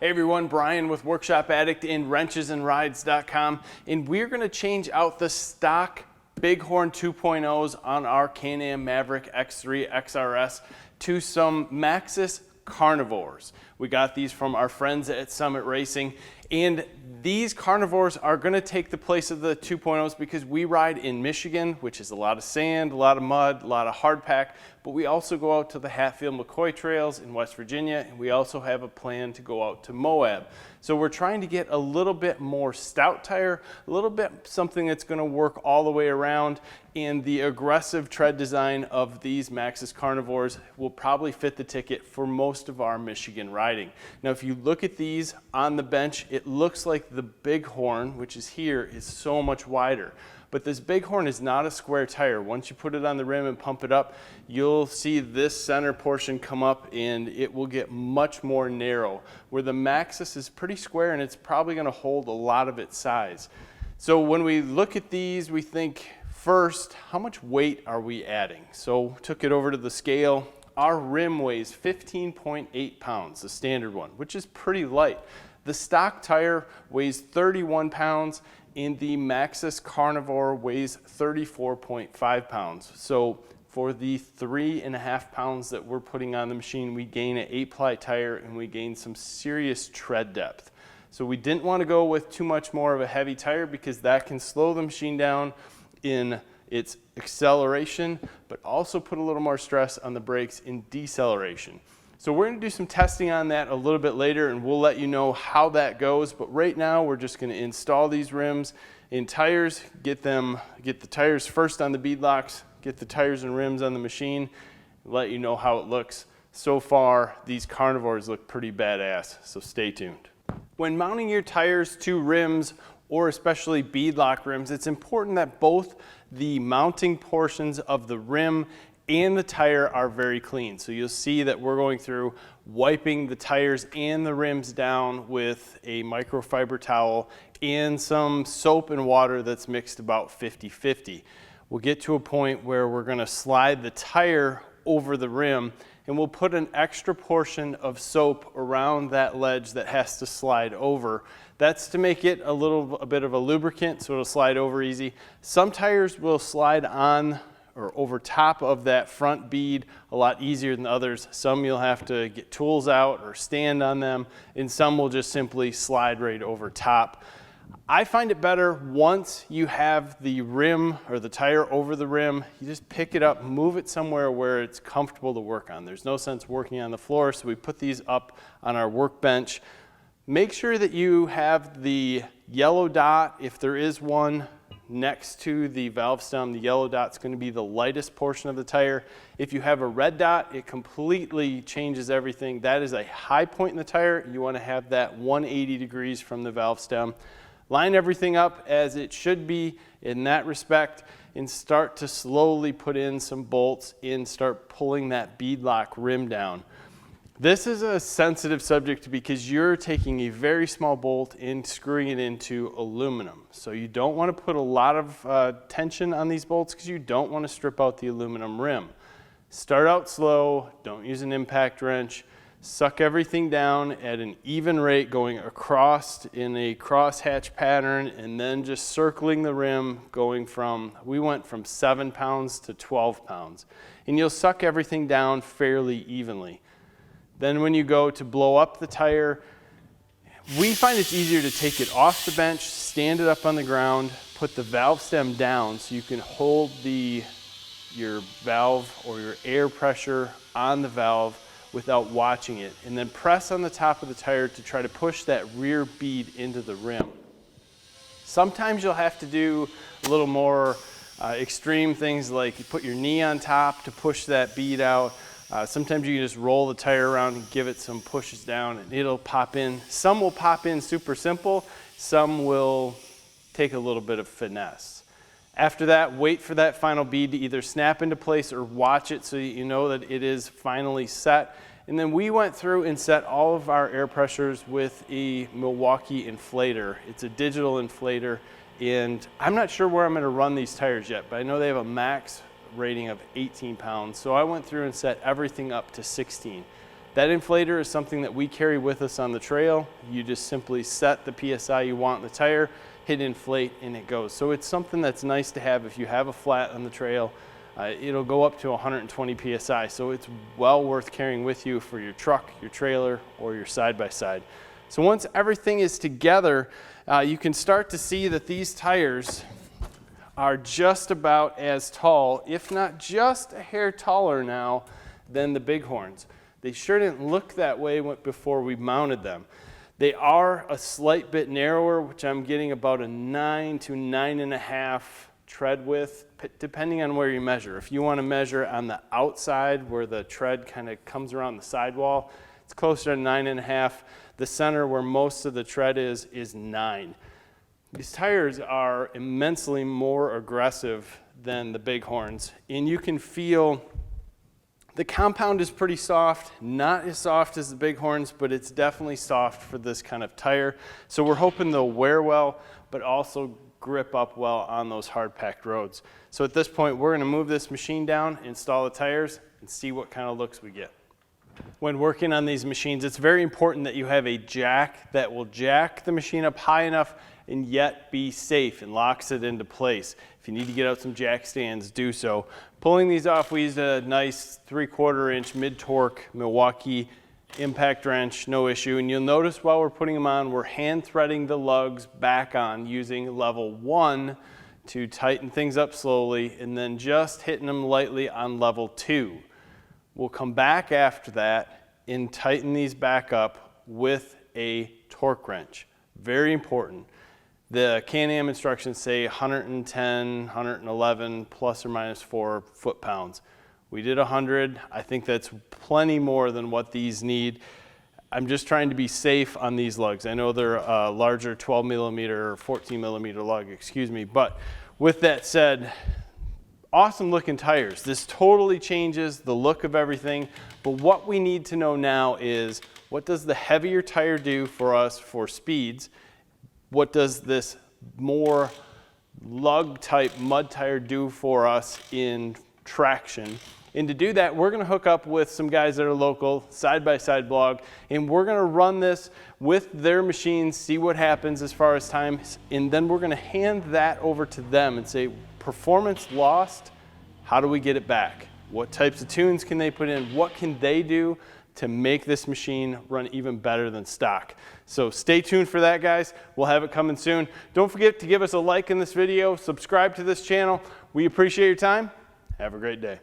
Hey everyone, Brian with Workshop Addict and wrenchesandrides.com, and we're going to change out the stock Bighorn 2.0s on our Can-Am Maverick X3 XRS to some Maxxis Carnivores. We got these from our friends at Summit Racing, and these Carnivores are going to take the place of the 2.0s because we ride in Michigan, which is a lot of sand, a lot of mud, a lot of hard pack, but we also go out to the Hatfield-McCoy trails in West Virginia, and we also have a plan to go out to Moab. So we're trying to get a little bit more stout tire, a little bit something that's going to work all the way around, and the aggressive tread design of these Maxxis Carnivores will probably fit the ticket for most of our Michigan riding. Now if you look at these on the bench, it looks like the Bighorn, which is here, is so much wider. But this Bighorn is not a square tire. Once you put it on the rim and pump it up, you'll see this center portion come up and it will get much more narrow, where the Maxxis is pretty square and it's probably going to hold a lot of its size. So when we look at these, we think first, how much weight are we adding? So took it over to the scale. Our rim weighs 15.8 pounds, the standard one, which is pretty light. The stock tire weighs 31 pounds, and the Maxxis Carnivore weighs 34.5 pounds. So for the 3.5 pounds that we're putting on the machine, we gain an 8-ply tire and we gain some serious tread depth. So we didn't want to go with too much more of a heavy tire because that can slow the machine down in its acceleration, but also put a little more stress on the brakes in deceleration. So we're going to do some testing on that a little bit later, and we'll let you know how that goes. But right now we're just going to install these rims in tires, get the tires first on the beadlocks, get the tires and rims on the machine, let you know how it looks. So far these Carnivores look pretty badass, so stay tuned. When mounting your tires to rims, or especially beadlock rims, it's important that both the mounting portions of the rim and the tire are very clean. So you'll see that we're going through wiping the tires and the rims down with a microfiber towel and some soap and water that's mixed about 50-50. We'll get to a point where we're going to slide the tire over the rim, and we'll put an extra portion of soap around that ledge that has to slide over. That's to make it a bit of a lubricant so it'll slide over easy. Some tires will slide on or over top of that front bead a lot easier than others. Some you'll have to get tools out or stand on them, and some will just simply slide right over top. I find it better once you have the rim or the tire over the rim, you just pick it up, move it somewhere where it's comfortable to work on. There's no sense working on the floor, so we put these up on our workbench. Make sure that you have the yellow dot, if there is one, next to the valve stem. The yellow dot's going to be the lightest portion of the tire. If you have a red dot, it completely changes everything. That is a high point in the tire. You want to have that 180 degrees from the valve stem. Line everything up as it should be in that respect, and start to slowly put in some bolts and start pulling that beadlock rim down. This is a sensitive subject because you're taking a very small bolt and screwing it into aluminum. So you don't want to put a lot of tension on these bolts because you don't want to strip out the aluminum rim. Start out slow, don't use an impact wrench, suck everything down at an even rate going across in a crosshatch pattern, and then just circling the rim going we went from 7 pounds to 12 pounds. And you'll suck everything down fairly evenly. Then when you go to blow up the tire, we find it's easier to take it off the bench, stand it up on the ground, put the valve stem down so you can hold your valve or your air pressure on the valve without watching it, and then press on the top of the tire to try to push that rear bead into the rim. Sometimes you'll have to do a little more extreme things, like you put your knee on top to push that bead out. Sometimes you can just roll the tire around and give it some pushes down and it'll pop in. Some will pop in super simple, some will take a little bit of finesse. After that, wait for that final bead to either snap into place or watch it so you know that it is finally set. And then we went through and set all of our air pressures with a Milwaukee inflator. It's a digital inflator, and I'm not sure where I'm going to run these tires yet, but I know they have a max rating of 18 pounds. So I went through and set everything up to 16. That inflator is something that we carry with us on the trail. You just simply set the PSI you want in the tire, hit inflate, and it goes. So it's something that's nice to have if you have a flat on the trail. It'll go up to 120 PSI, so it's well worth carrying with you for your truck, your trailer, or your side-by-side. So once everything is together, you can start to see that these tires are just about as tall, if not just a hair taller now, than the Bighorns. They sure didn't look that way before we mounted them. They are a slight bit narrower, which I'm getting about a 9 to 9.5 tread width, depending on where you measure. If you want to measure on the outside where the tread kind of comes around the sidewall, it's closer to 9.5. The center where most of the tread is 9. These tires are immensely more aggressive than the Bighorns, and you can feel the compound is pretty soft, not as soft as the Bighorns, but it's definitely soft for this kind of tire. So we're hoping they'll wear well, but also grip up well on those hard packed roads. So at this point, we're gonna move this machine down, install the tires, and see what kind of looks we get. When working on these machines, it's very important that you have a jack that will jack the machine up high enough and yet be safe and locks it into place. If you need to get out some jack stands, do so. Pulling these off, we used a nice 3/4 inch mid-torque Milwaukee impact wrench, no issue. And you'll notice while we're putting them on, we're hand threading the lugs back on using level 1 to tighten things up slowly, and then just hitting them lightly on level 2. We'll come back after that and tighten these back up with a torque wrench. Very important. The Can-Am instructions say 110, 111 plus or minus 4 foot-pounds. We did 100. I think that's plenty more than what these need. I'm just trying to be safe on these lugs. I know they're a larger 12 millimeter or 14 millimeter lug, excuse me. But with that said, awesome looking tires. This totally changes the look of everything. But what we need to know now is, what does the heavier tire do for us for speeds? What does this more lug type mud tire do for us in traction? And to do that, we're gonna hook up with some guys that are local, Side-by-Side blog, and we're gonna run this with their machines, see what happens as far as time, and then we're gonna hand that over to them and say, performance lost, how do we get it back? What types of tunes can they put in? What can they do to make this machine run even better than stock? So stay tuned for that, guys. We'll have it coming soon. Don't forget to give us a like in this video, subscribe to this channel. We appreciate your time. Have a great day.